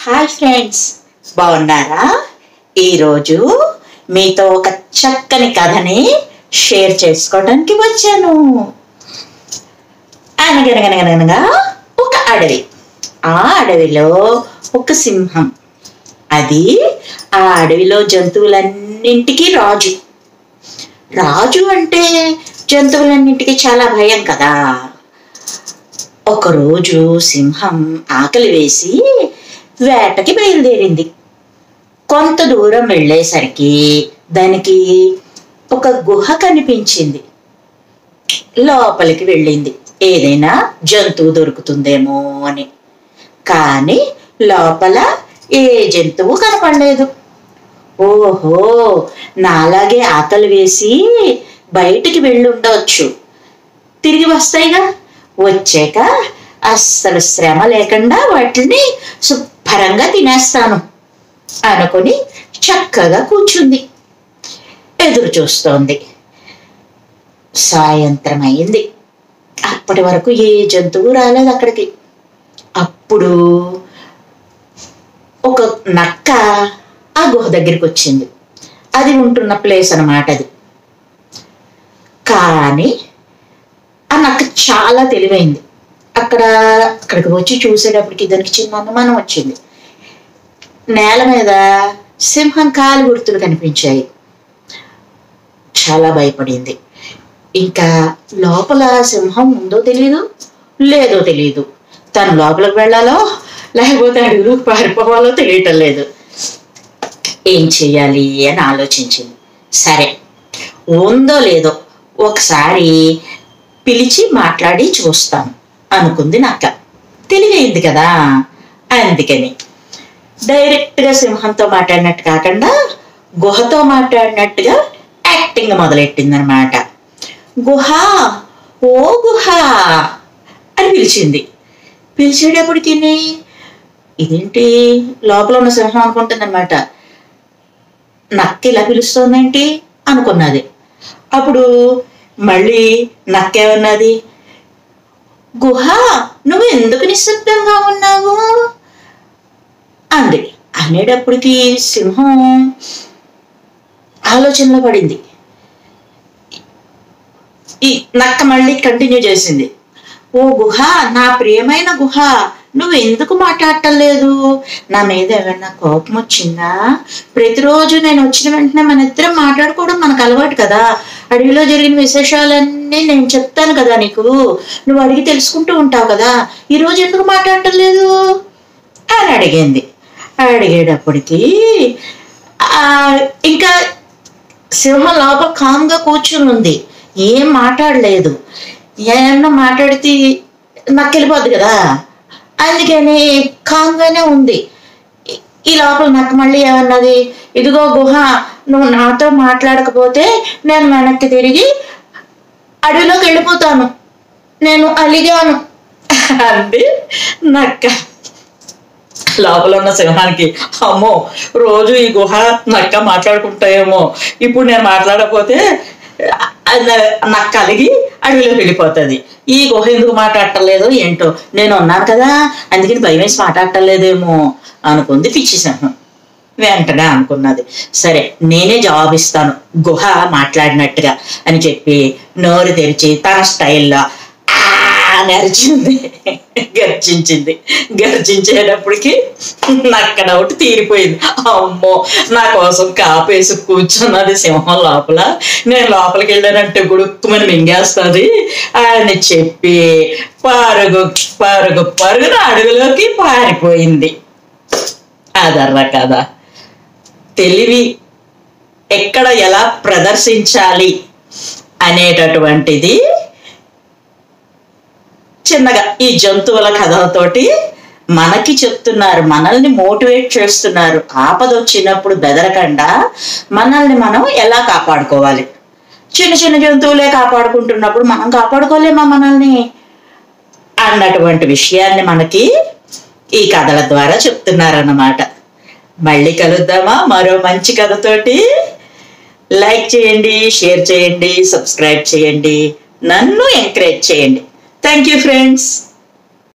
Hi friends, బాగున్నారా? ఈరోజు మీతో ఒక చక్కని కథని షేర్ చేసుకోవడానికి వచ్చాను. అనగనగనగనగా ఒక అడవి. ఆ అడవిలో ఒక సింహం. అది ఆ అడవిలో జంతువులన్నింటికీ రాజు. రాజు అంటే జంతువులన్నింటికి చాలా భయం కదా. ఒకరోజు సింహం ఆకలి వేసి వేటకి బయలుదేరింది. కొంత దూరం వెళ్ళేసరికి దానికి ఒక గుహ కనిపించింది. లోపలికి వెళ్ళింది, ఏదైనా జంతువు దొరుకుతుందేమో అని. కానీ లోపల ఏ జంతువు కనపడలేదు. ఓహో, నాలాగే ఆకలి వేసి బయటికి వెళ్ళి ఉండవచ్చు, తిరిగి వస్తాయిగా, వచ్చాక అస్సలు శ్రమ లేకుండా వాటిని శుభ్రంగా తినేస్తాను అనుకుని చక్కగా కూర్చుంది. ఎదురు చూస్తోంది. సాయంత్రం అయింది. అప్పటి వరకు ఏ జంతువు రాలేదు అక్కడికి. అప్పుడు ఒక నక్క ఆ గుహ దగ్గరికి వచ్చింది. అది ఉంటున్న ప్లేస్ అన్నమాట అది. కానీ ఆ నక్క చాలా తెలివైంది. అక్కడికి వచ్చి చూసేటప్పటికి దానికి చిన్న అనుమానం వచ్చింది. నేల మీద సింహం కాలు గుర్తులు కనిపించాయి. చాలా భయపడింది. ఇంకా లోపల సింహం ఉందో తెలీదు, లేదో తెలీదు. తను లోపలికి వెళ్ళాలో లేకపోతే అడుగులోకి పారిపోవాలో తెలియటం లేదు. ఏం చెయ్యాలి అని ఆలోచించింది. సరే, ఉందో లేదో ఒకసారి పిలిచి మాట్లాడి చూస్తాను అనుకుంది నక్క. తెలివైంది కదా, అందుకని డైరెక్ట్గా సింహంతో మాట్లాడినట్టు కాకుండా గుహతో మాట్లాడినట్టుగా యాక్టింగ్ మొదలెట్టిందనమాట. గుహ, ఓ గుహ అని పిలిచింది. పిలిచేటప్పటికి ఇదేంటి లోపల ఉన్న సింహం అనుకుంటుందన్నమాట. నక్క ఇలా పిలుస్తోందేంటి అనుకున్నది. అప్పుడు మళ్ళీ నక్కేమన్నది, గుహ, నువ్వు ఎందుకు నిశ్శబ్దంగా ఉన్నావు అంది. అనేటప్పటికి సింహం ఆలోచనలో పడింది. ఈ నక్క మళ్ళీ కంటిన్యూ చేసింది, ఓ గుహ, నా ప్రియమైన గుహ, నువ్వు ఎందుకు మాట్లాడటం లేదు? నా మీద ఏమైనా కోపం వచ్చిందా? ప్రతిరోజు నేను వచ్చిన వెంటనే మన ఇద్దరం మాట్లాడుకోవడం మనకు అలవాటు కదా. అడవిలో జరిగిన విశేషాలన్నీ నేను చెప్తాను కదా నీకు, నువ్వు అడిగి తెలుసుకుంటూ ఉంటావు కదా. ఈరోజు ఎందుకు మాట్లాడటం లేదు అని అడిగింది. అడిగేటప్పటికి ఇంకా సింహం లోపల కామ్గా కూర్చుని ఉంది, ఏం మాట్లాడలేదు. ఏమన్నా మాట్లాడితే నాకు వెళ్ళిపోద్ది కదా, అందుకని కామ్గానే ఉంది. ఈ లోపల నాకు మళ్ళీ ఏమన్నది, ఇదిగో గుహ, నువ్వు నాతో మాట్లాడకపోతే నేను వెనక్కి తిరిగి అడవిలోకి వెళ్ళిపోతాను, నేను అలిగాను అంది నక్క. లోపల ఉన్న సింహానికి, అమ్మో, రోజు ఈ గుహ నక్క మాట్లాడుకుంటాయేమో, ఇప్పుడు నేను మాట్లాడకపోతే నక్క అలిగి అడవిలోకి వెళ్ళిపోతుంది. ఈ గుహ ఎందుకు మాట్లాడటం లేదో ఏంటో, నేను ఉన్నాను కదా అందుకని భయం వేసి మాట్లాడటం లేదేమో అనుకుంది పిచ్చి సింహం. వెంటనే అనుకున్నది, సరే నేనే జవాబు ఇస్తాను గుహ మాట్లాడినట్టుగా అని చెప్పి నోరు తెరిచి తన స్టైల్లో అరిచింది, గర్జించింది. గర్జించేటప్పటికి నక్క డౌట్ తీరిపోయింది. అమ్మో, నా కోసం కాపేసి కూర్చున్నది సింహం లోపల, నేను లోపలికి వెళ్ళానంటే గుడుక్కుమని మింగేస్తుంది అని చెప్పి పరుగు పరుగు పరుగున అడుగులోకి పారిపోయింది. అదర్ర కదా, తెలివి ఎక్కడ ఎలా ప్రదర్శించాలి అనేటటువంటిది చిన్నగా ఈ జంతువుల కథలతోటి మనకి చెప్తున్నారు, మనల్ని మోటివేట్ చేస్తున్నారు. ఆపద వచ్చినప్పుడు బెదరకుండా మనల్ని మనం ఎలా కాపాడుకోవాలి. చిన్న చిన్న జంతువులే కాపాడుకుంటున్నప్పుడు మనం కాపాడుకోలేమా మనల్ని అన్నటువంటి విషయాన్ని మనకి ఈ కథల ద్వారా చెప్తున్నారన్నమాట. మళ్ళీ కలుద్దామా మరో మంచి కథతోటి. లైక్ చేయండి, షేర్ చేయండి, సబ్స్క్రైబ్ చేయండి, నన్ను ఎంకరేజ్ చేయండి. Thank you, friends.